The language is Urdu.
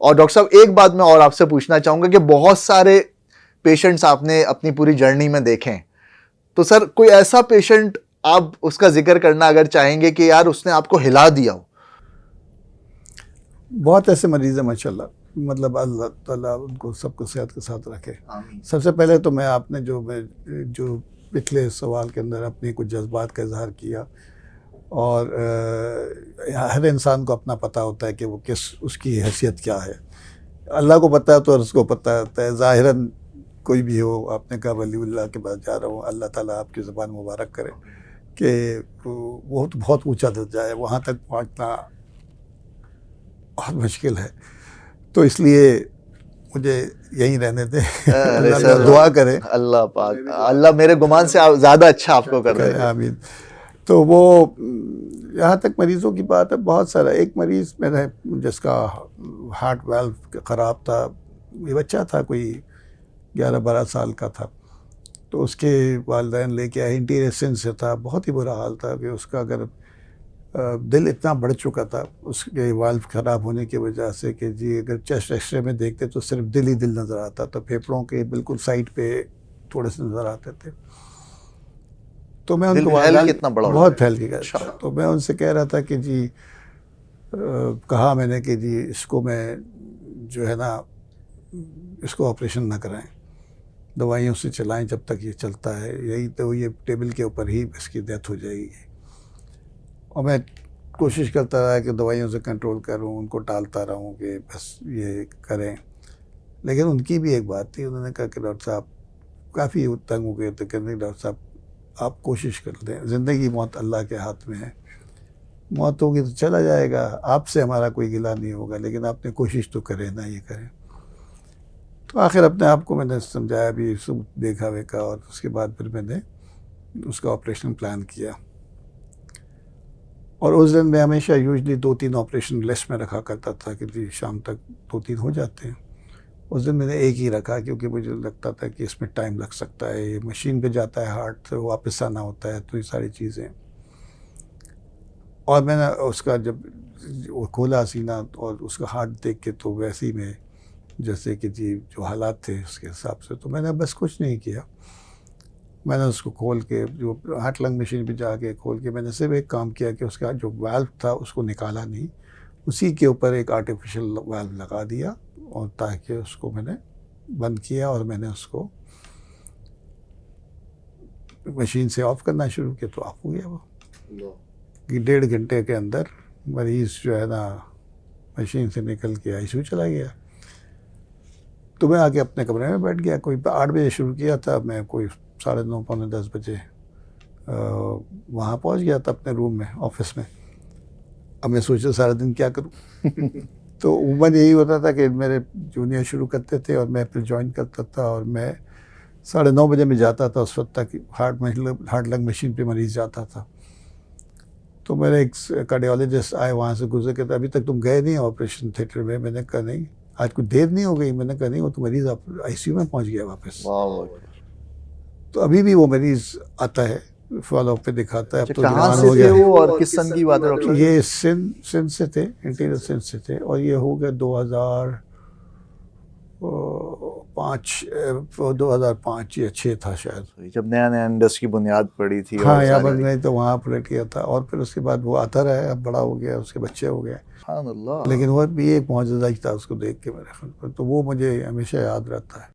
اور ڈاکٹر صاحب ایک بات میں اور آپ سے پوچھنا چاہوں گا کہ بہت سارے پیشنٹس آپ نے اپنی پوری جرنی میں دیکھے ہیں، تو سر کوئی ایسا پیشنٹ آپ اس کا ذکر کرنا اگر چاہیں گے کہ یار اس نے آپ کو ہلا دیا ہو؟ بہت ایسے مریض ہیں ماشاء اللہ، مطلب اللہ تعالیٰ ان کو سب کو صحت کے ساتھ رکھے. سب سے پہلے تو میں آپ نے جو پچھلے سوال کے اندر اپنی کچھ جذبات کا اظہار کیا، اور ہر انسان کو اپنا پتہ ہوتا ہے کہ وہ اس کی حیثیت کیا ہے. اللہ کو پتہ ہے تو اس کو پتہ ہوتا ہے. ظاہراً کوئی بھی ہو، آپ نے کہا ولی اللہ کے پاس جا رہا ہوں، اللہ تعالیٰ آپ کی زبان مبارک کرے کہ وہ تو بہت اونچا درجہ ہے، وہاں تک پہنچنا بہت مشکل ہے. تو اس لیے مجھے یہیں رہنے دیں، اللہ دعا کرے، اللہ پاک اللہ میرے گمان سے زیادہ اچھا آپ کو کر رہے ہیں. آمین. تو وہ یہاں تک مریضوں کی بات ہے بہت سارا. ایک مریض میرا جس کا ہارٹ ویلو خراب تھا، یہ بچہ تھا کوئی 11-12 سال کا تھا، تو اس کے والدین لے کے آئے، انٹیریئر سندھ سے تھا. بہت ہی برا حال تھا کہ اس کا اگر دل اتنا بڑھ چکا تھا اس کے والو خراب ہونے کی وجہ سے کہ جی اگر چیسٹ ایکس رے میں دیکھتے تو صرف دل ہی دل نظر آتا تھا، پھیپھڑوں کے بالکل سائڈ پہ تھوڑے سے نظر آتے تھے. تو میں ان کو بہت پھیل گیا. تو میں ان سے کہہ رہا تھا کہ جی کہا میں نے کہ جی اس کو میں جو ہے نا اس کو آپریشن نہ کرائیں، دوائیوں سے چلائیں جب تک یہ چلتا ہے، یہی تو یہ ٹیبل کے اوپر ہی اس کی ڈیتھ ہو جائے گی. اور میں کوشش کرتا رہا کہ دوائیوں سے کنٹرول کروں، ان کو ٹالتا رہوں کہ بس یہ کریں. لیکن ان کی بھی ایک بات تھی، انہوں نے کہا کہ ڈاکٹر صاحب کافی تنگ ہو گئے تھے کہ نہیں ڈاکٹر صاحب آپ کوشش کر دیں، زندگی موت اللہ کے ہاتھ میں ہے، موت ہوگی تو چلا جائے گا، آپ سے ہمارا کوئی گلہ نہیں ہوگا، لیکن آپ نے کوشش تو کریں نہ یہ کریں. تو آخر اپنے آپ کو میں نے سمجھایا بھی سب دیکھا ویکھا، اور اس کے بعد پھر میں نے اس کا آپریشن پلان کیا. اور اس دن میں ہمیشہ یوزلی 2-3 آپریشن لسٹ میں رکھا کرتا تھا کہ جی شام تک 2-3 ہو جاتے ہیں. اس دن میں نے ایک ہی رکھا کیونکہ مجھے لگتا تھا کہ اس میں ٹائم لگ سکتا ہے، یہ مشین پہ جاتا ہے، ہارٹ سے واپس آنا ہوتا ہے، تو یہ ساری چیزیں. اور میں نے اس کا جب وہ کھولا سینہ اور اس کا ہارٹ دیکھ کے تو ویسے ہی میں جیسے کہ جی جو حالات تھے اس کے حساب سے، تو میں نے بس کچھ نہیں کیا. میں نے اس کو کھول کے جو ہارٹ لنگ مشین پہ جا کے کھول کے میں نے صرف ایک کام کیا کہ اس کا جو والو تھا اس کو نکالا نہیں، اسی کے اوپر ایک آرٹیفیشل والو لگا دیا، اور تاکہ اس کو میں نے بند کیا، اور میں نے اس کو مشین سے آف کرنا شروع کیا تو آف ہو گیا. وہ کہ 1.5 گھنٹے کے اندر مریض جو ہے نا مشین سے نکل کے آئی سی یو چلا گیا. تو میں آ کے اپنے کمرے میں بیٹھ گیا. کوئی 8 بجے شروع کیا تھا، میں کوئی 9:30 پونے 10 بجے وہاں پہنچ گیا تھا اپنے روم میں، آفس میں. اب میں سوچا سارا دن کیا کروں. تو عموماً یہی ہوتا تھا کہ میرے جونیئر شروع کرتے تھے اور میں پھر جوائن کرتا تھا، اور میں 9:30 بجے میں جاتا تھا. اس وقت تک ہارٹ لنگ مشین پہ مریض جاتا تھا. تو میرے ایک کارڈیالوجسٹ آئے وہاں سے گزر کے، ابھی تک تم گئے نہیں آپریشن تھیٹر میں؟ میں نے کہا نہیں. آج کچھ دیر نہیں ہو گئی؟ میں نے کہا نہیں، وہ تو مریض آئی سی یو میں پہنچ گیا واپس. تو ابھی بھی وہ مریض آتا ہے، فالو اپ پہ دکھاتا ہے. اب تو کہاں سے تھے وہ اور کس سن کی بات ہے ڈاکٹر؟ یہ سندھ سے تھے، انٹیریئر سندھ سے تھے، اور یہ ہو گیا 2005 یا 6 تھا شاید، جب نیا نیا انڈس کی بنیاد پڑی تھی. ہاں یہاں پر نہیں تو وہاں پر کیا تھا. اور پھر اس کے بعد وہ آتا رہا، اب بڑا ہو گیا، اس کے بچے ہو گئے. سبحان اللہ. لیکن وہ بھی ایک معجزہ ہی تھا اس کو دیکھ کے میرے خیال پر. تو وہ مجھے ہمیشہ یاد رہتا ہے.